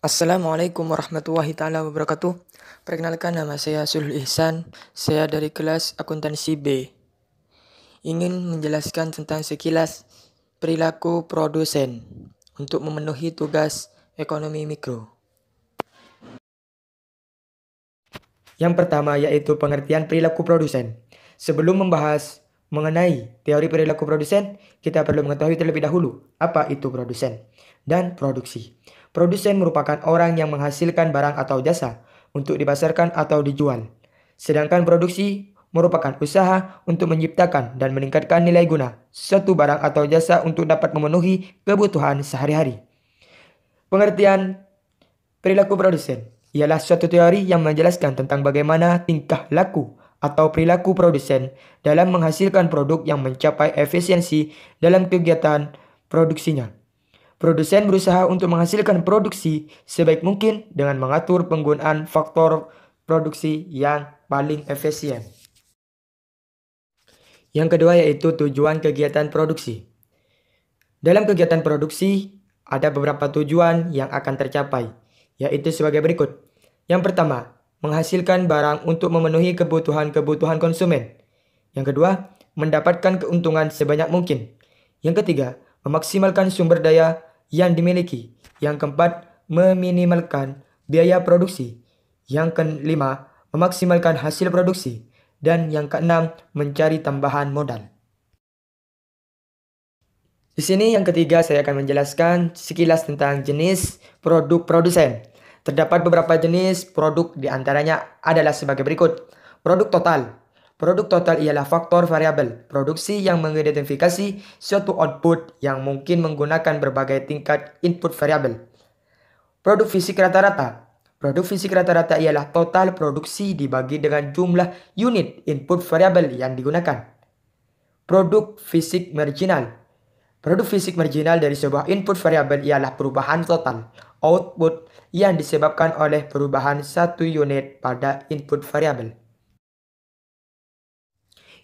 Assalamualaikum warahmatullahi taala wabarakatuh. Perkenalkan, nama saya Sulhul Ihsan. Saya dari kelas akuntansi B. Ingin menjelaskan tentang sekilas perilaku produsen untuk memenuhi tugas ekonomi mikro. Yang pertama yaitu pengertian perilaku produsen. Sebelum membahas mengenai teori perilaku produsen, kita perlu mengetahui terlebih dahulu apa itu produsen dan produksi. Produsen merupakan orang yang menghasilkan barang atau jasa untuk dipasarkan atau dijual. Sedangkan produksi merupakan usaha untuk menciptakan dan meningkatkan nilai guna suatu barang atau jasa untuk dapat memenuhi kebutuhan sehari-hari. Pengertian perilaku produsen ialah suatu teori yang menjelaskan tentang bagaimana tingkah laku atau perilaku produsen dalam menghasilkan produk yang mencapai efisiensi dalam kegiatan produksinya. Produsen berusaha untuk menghasilkan produksi sebaik mungkin dengan mengatur penggunaan faktor produksi yang paling efisien. Yang kedua yaitu tujuan kegiatan produksi. Dalam kegiatan produksi, ada beberapa tujuan yang akan tercapai, yaitu sebagai berikut. Yang pertama, menghasilkan barang untuk memenuhi kebutuhan-kebutuhan konsumen. Yang kedua, mendapatkan keuntungan sebanyak mungkin. Yang ketiga, memaksimalkan sumber daya yang dimiliki. Yang keempat, meminimalkan biaya produksi. Yang kelima, memaksimalkan hasil produksi. Dan yang keenam, mencari tambahan modal. Di sini yang ketiga saya akan menjelaskan sekilas tentang jenis produk produsen. Terdapat beberapa jenis produk, di antaranya adalah sebagai berikut. Produk total. Produk total ialah faktor variabel produksi yang mengidentifikasi suatu output yang mungkin menggunakan berbagai tingkat input variabel. Produk fisik rata-rata. Produk fisik rata-rata ialah total produksi dibagi dengan jumlah unit input variabel yang digunakan. Produk fisik marginal. Produk fisik marginal dari sebuah input variabel ialah perubahan total output yang disebabkan oleh perubahan satu unit pada input variabel.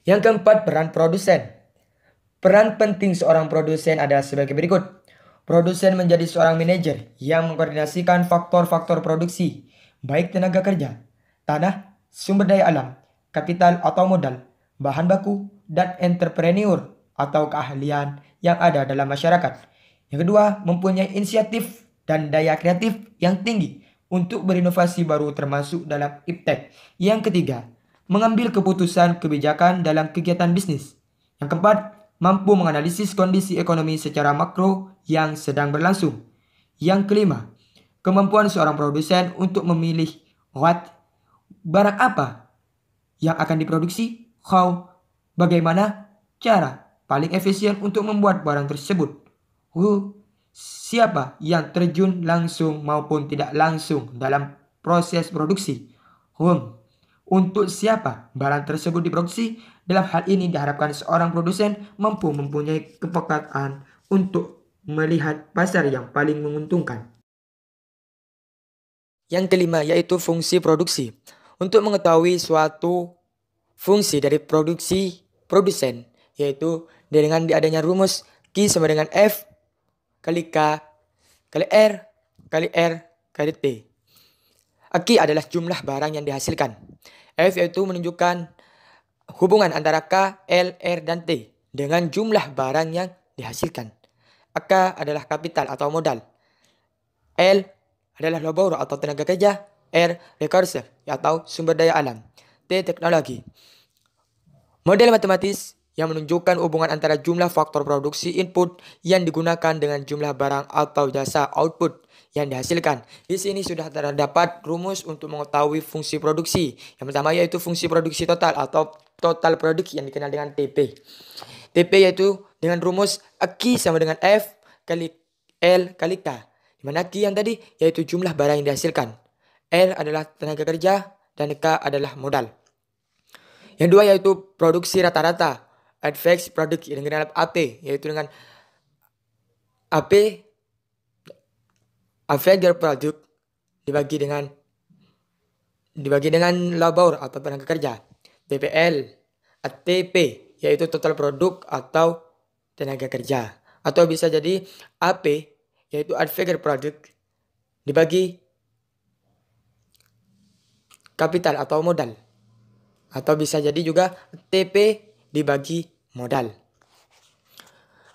Yang keempat, peran produsen. Peran penting seorang produsen adalah sebagai berikut. Produsen menjadi seorang manajer yang mengkoordinasikan faktor-faktor produksi, baik tenaga kerja, tanah, sumber daya alam, kapital atau modal, bahan baku, dan entrepreneur atau keahlian yang ada dalam masyarakat. Yang kedua, mempunyai inisiatif dan daya kreatif yang tinggi untuk berinovasi baru termasuk dalam iptek. Yang ketiga, mengambil keputusan kebijakan dalam kegiatan bisnis. Yang keempat, mampu menganalisis kondisi ekonomi secara makro yang sedang berlangsung. Yang kelima, kemampuan seorang produsen untuk memilih what, barang apa yang akan diproduksi, how, bagaimana, cara paling efisien untuk membuat barang tersebut, who, siapa yang terjun langsung maupun tidak langsung dalam proses produksi, whom, untuk siapa barang tersebut diproduksi. Dalam hal ini diharapkan seorang produsen mampu mempunyai kepekaan untuk melihat pasar yang paling menguntungkan. Yang kelima yaitu fungsi produksi. Untuk mengetahui suatu fungsi dari produksi produsen, yaitu dengan adanya rumus Q sama dengan F kali K kali R kali R kali T. Q adalah jumlah barang yang dihasilkan. F yaitu menunjukkan hubungan antara K, L, R, dan T dengan jumlah barang yang dihasilkan. K adalah kapital atau modal. L adalah labor atau tenaga kerja. R, recursive atau sumber daya alam. T, teknologi. Model matematis yang menunjukkan hubungan antara jumlah faktor produksi input yang digunakan dengan jumlah barang atau jasa output yang dihasilkan. Di sini sudah terdapat rumus untuk mengetahui fungsi produksi. Yang pertama yaitu fungsi produksi total atau total produk yang dikenal dengan TP. TP yaitu dengan rumus Q sama dengan F kali L kali K. Di mana Q yang tadi yaitu jumlah barang yang dihasilkan. L adalah tenaga kerja dan K adalah modal. Yang dua yaitu produksi rata-rata. Advanced product yang dikenal AP yaitu dengan AP Average product dibagi dengan labor atau tenaga kerja. TPL, ATP yaitu total produk atau tenaga kerja. Atau bisa jadi AP yaitu average product dibagi kapital atau modal. Atau bisa jadi juga TP dibagi modal.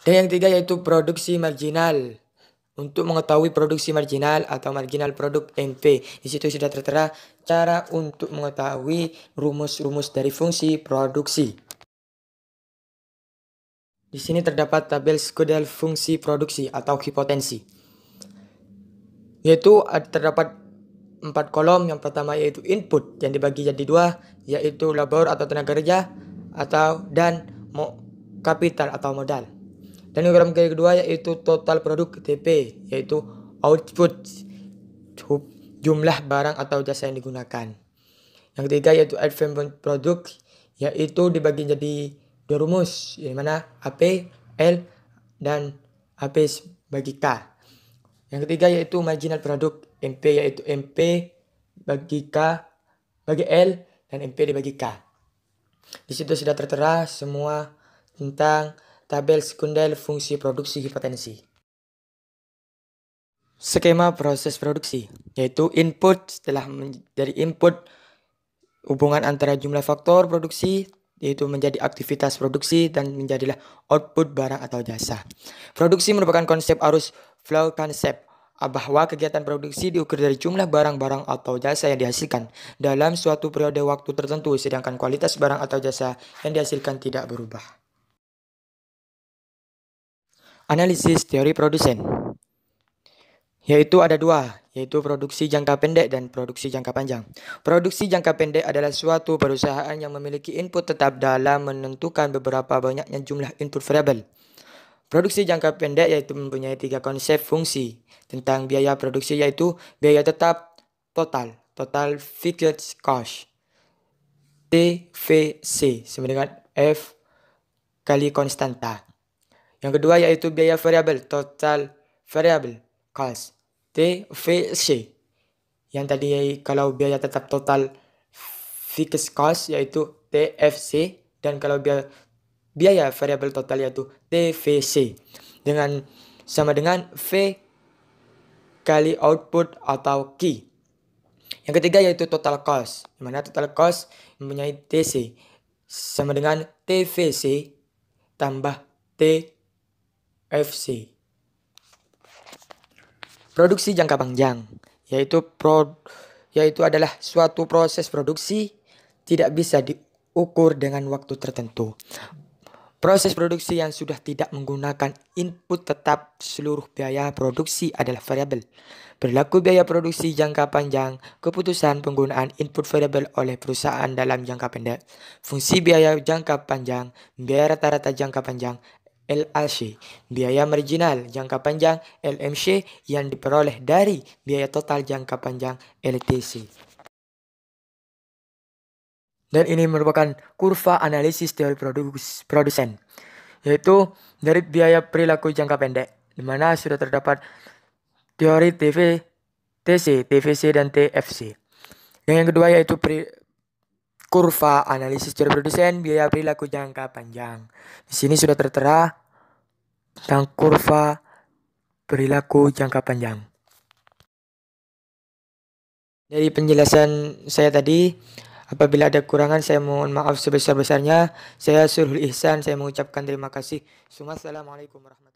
Dan yang ketiga yaitu produksi marginal. Untuk mengetahui produksi marginal atau marginal produk MP, di situ sudah tertera cara untuk mengetahui rumus-rumus dari fungsi produksi. Di sini terdapat tabel skedal fungsi produksi atau hipotensi. Yaitu terdapat 4 kolom. Yang pertama yaitu input yang dibagi jadi 2, yaitu labor atau tenaga kerja dan kapital atau modal. Dan yang kedua yaitu total produk TP, yaitu output, jumlah barang atau jasa yang digunakan. Yang ketiga yaitu advanced product, yaitu dibagi jadi 2 rumus, yang mana AP, L, dan AP bagi K. Yang ketiga yaitu marginal product, MP, yaitu MP bagi K bagi L dan MP dibagi K. Di situ sudah tertera semua tentang tabel sekunder fungsi produksi hipotensi. Skema proses produksi, yaitu input. Setelah dari input, hubungan antara jumlah faktor produksi, yaitu menjadi aktivitas produksi, dan menjadilah output barang atau jasa. Produksi merupakan konsep arus flow concept, bahwa kegiatan produksi diukur dari jumlah barang-barang atau jasa yang dihasilkan dalam suatu periode waktu tertentu, sedangkan kualitas barang atau jasa yang dihasilkan tidak berubah. Analisis teori produsen, yaitu ada 2, yaitu produksi jangka pendek dan produksi jangka panjang. Produksi jangka pendek adalah suatu perusahaan yang memiliki input tetap dalam menentukan beberapa banyaknya jumlah input variabel. Produksi jangka pendek yaitu mempunyai 3 konsep fungsi tentang biaya produksi, yaitu biaya tetap total fixed cost, TVC, sama dengan F kali konstanta. Yang kedua yaitu biaya variabel, total variable cost, TVC. Yang tadi kalau biaya tetap total fixed cost yaitu TFC, dan kalau biaya variabel total yaitu TVC, sama dengan V kali output atau Q. Yang ketiga yaitu total cost, di mana total cost mempunyai TC sama dengan TVC tambah TFC. Produksi jangka panjang, yaitu adalah suatu proses produksi tidak bisa diukur dengan waktu tertentu. Proses produksi yang sudah tidak menggunakan input tetap, seluruh biaya produksi adalah variabel. Berlaku biaya produksi jangka panjang, keputusan penggunaan input variabel oleh perusahaan dalam jangka pendek. Fungsi biaya jangka panjang, biaya rata-rata jangka panjang, LLC, biaya marginal jangka panjang, LMC, yang diperoleh dari biaya total jangka panjang, LTC. Dan ini merupakan kurva analisis teori produsen, yaitu dari biaya perilaku jangka pendek, di mana sudah terdapat teori TC, TVC, dan TFC. Dan yang kedua yaitu kurva analisis teori produsen biaya perilaku jangka panjang. Di sini sudah tertera tentang kurva perilaku jangka panjang. Dari penjelasan saya tadi, apabila ada kekurangan saya mohon maaf sebesar-besarnya. Saya Surhul Ihsan, saya mengucapkan terima kasih. Assalamualaikum warahmatullahi wabarakatuh.